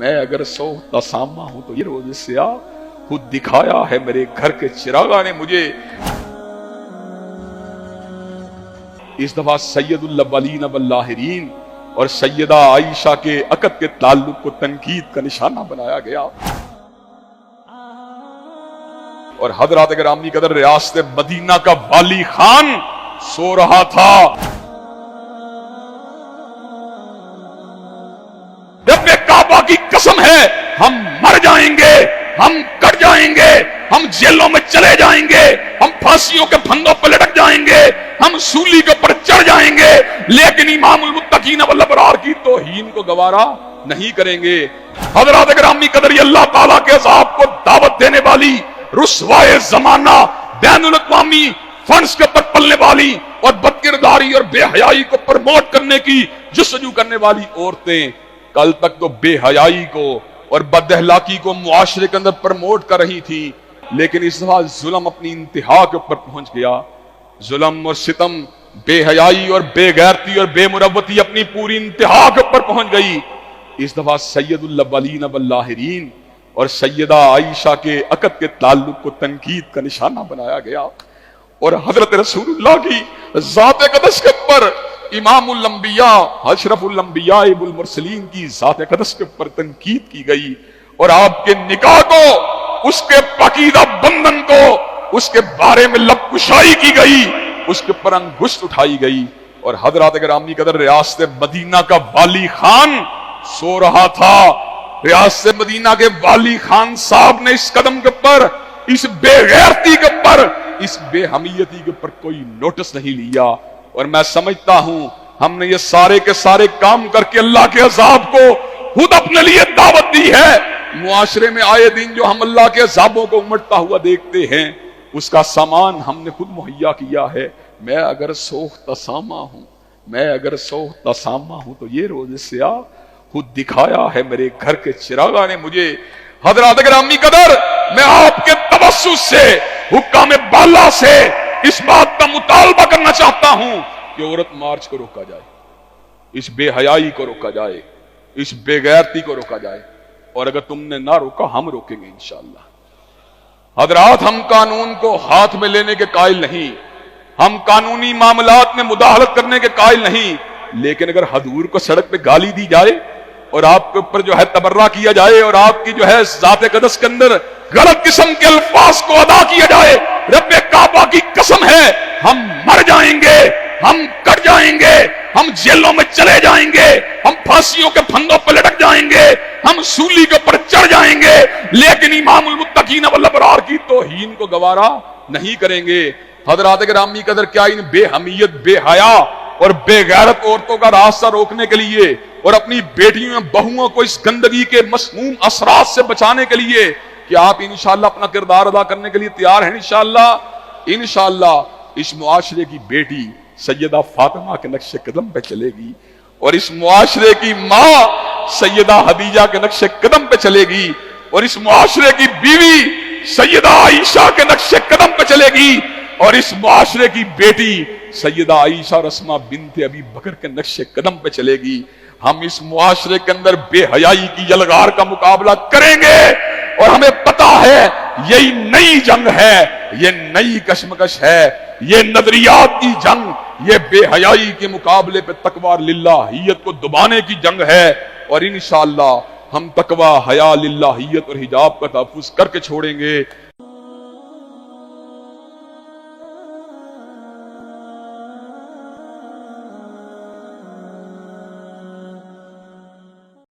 میں اگر سوختہ سامہ ہوں تو یہ روز سیاہ خود دکھایا ہے میرے گھر کے چراغا نے مجھے۔ اس دفعہ سید الاولین والآخرین اور سیدہ عائشہ کے عقد کے تعلق کو تنقید کا نشانہ بنایا گیا، اور حضرات گرامی قدر ریاست مدینہ کا والی خان سو رہا تھا۔ رب کعبہ کی قسم ہے ہم مر جائیں گے، ہم کٹ جائیں گے، ہم جیلوں میں چلے جائیں گے، ہم پھانسیوں کے پھندوں پر لٹک جائیں گے، ہم سولی کے اوپر چڑھ جائیں گے، لیکن امام المتقین والابرار کی توہین کو گوارا نہیں کریں گے۔ حضرات گرامی قدر اللہ تعالیٰ کے عذاب کو دعوت دینے والی، رسوائے زمانہ، بین الاقوامی فنڈز کے اوپر پلنے والی اور بدکرداری اور بے حیائی کو پرموٹ کرنے کی جستجو کرنے والی عورتیں کل تک تو بے حیائی کو اور بد اخلاقی کو معاشرے کے اندر پرموٹ کر رہی تھی، لیکن اس دفعہ ظلم اپنی انتہا کے اوپر پہنچ گیا۔ ظلم اور ستم، بے حیائی اور بے غیرتی اور بے مروتی اپنی پوری انتہا کے اوپر پہنچ گئی۔ اس دفعہ سید الاولین والآخرین اور سیدہ عائشہ کے عقد کے تعلق کو تنقید کا نشانہ بنایا گیا، اور حضرت رسول اللہ کی ذات اقدس کے اوپر، امام الانبیاء اشرف الانبیاء والمرسلین کی ذات اقدس کے اوپر تنقید کی گئی، اور آپ کے نکاح کو، اس کے پاکیزہ بندھن کو، اس کے بارے میں لب کشائی کی گئی، اس کے اوپر انگشت اٹھائی گئی، اور حضرات گرامی قدر ریاست مدینہ کا والی خان سو رہا تھا۔ ریاست مدینہ کے والی خان صاحب نے اس قدم کے اوپر، اس بے غیرتی کے اوپر، اس بے حمیتی کے اوپر کوئی نوٹس نہیں لیا، اور میں سمجھتا ہوں ہم نے یہ سارے کے سارے کام کر کے اللہ کے عذاب کو خود اپنے لیے دعوت دی ہے۔ معاشرے میں آئے دن جو ہم اللہ کے عذابوں کو امٹتا ہوا دیکھتے ہیں، اس کا سامان ہم نے خود مہیا کیا ہے۔ میں اگر سوختہ سامہ ہوں، میں اگر سوختہ سامہ ہوں تو یہ روز سیاہ خود دکھایا ہے میرے گھر کے چراغا نے مجھے۔ حضرات گرامی قدر، میں آپ کے توسط سے، حکام بالا سے اس بات کا مطالبہ کرنا چاہتا ہوں کہ عورت مارچ کو روکا جائے، اس بے حیائی کو روکا جائے، اس بے غیرتی کو روکا جائے، اور اگر تم نے نہ روکا ہم روکیں گے انشاءاللہ۔ حضرات، ہم قانون کو ہاتھ میں لینے کے قائل نہیں، ہم قانونی معاملات میں مداخلت کرنے کے قائل نہیں، لیکن اگر حضور کو سڑک پہ گالی دی جائے اور آپ کے اوپر جو ہے تبرہ کیا جائے اور آپ کی جو ہے ذات اقدس کے اندر غلط قسم کے الفاظ کو ادا کیا جائے، رب کعبہ کی قسم ہے ہم مر جائیں گے، ہم کٹ جائیں گے، ہم جیلوں میں چلے جائیں گے، ہم پھانسیوں کے پھندوں پر لٹک جائیں گے، ہم سولی کے اوپر چڑھ جائیں گے، لیکن امام المتقین والابرار کی توہین کو گوارا نہیں کریں گے۔ حضرات گرامی قدر، کیا ان بے حمیت، بے حیا اور بے غیرت عورتوں کا راستہ روکنے کے لیے اور اپنی بیٹیوں بہوؤں کو اس گندگی کے مسموم اثرات سے بچانے کے لیے کہ آپ انشاءاللہ اپنا کردار ادا کرنے کے لیے تیار ہیں؟ انشاءاللہ اس معاشرے کی بیٹی سیدہ فاطمہ کے نقش قدم پہ چلے گی، اور اس معاشرے کی ماں سیدہ خدیجہ کے نقش قدم پہ چلے گی، اور اس معاشرے کی بیوی سیدہ عائشہ کے نقش قدم پہ چلے گی، اور اس معاشرے کی بیٹی سیدہ عائشہ رسمہ بنت ابی بکر کے نقش قدم پہ چلے گی۔ ہم اس معاشرے کے اندر بے حیائی کی یلغار کا مقابلہ کریں گے، اور ہمیں پتا ہے یہی نئی جنگ ہے، یہ نئی کشمکش ہے، یہ نظریات کی جنگ، یہ بے حیائی کے مقابلے پہ تقوی للہیت کو دبانے کی جنگ ہے، اور انشاءاللہ ہم تقوی، حیا، للہیت اور حجاب کا تحفظ کر کے چھوڑیں گے۔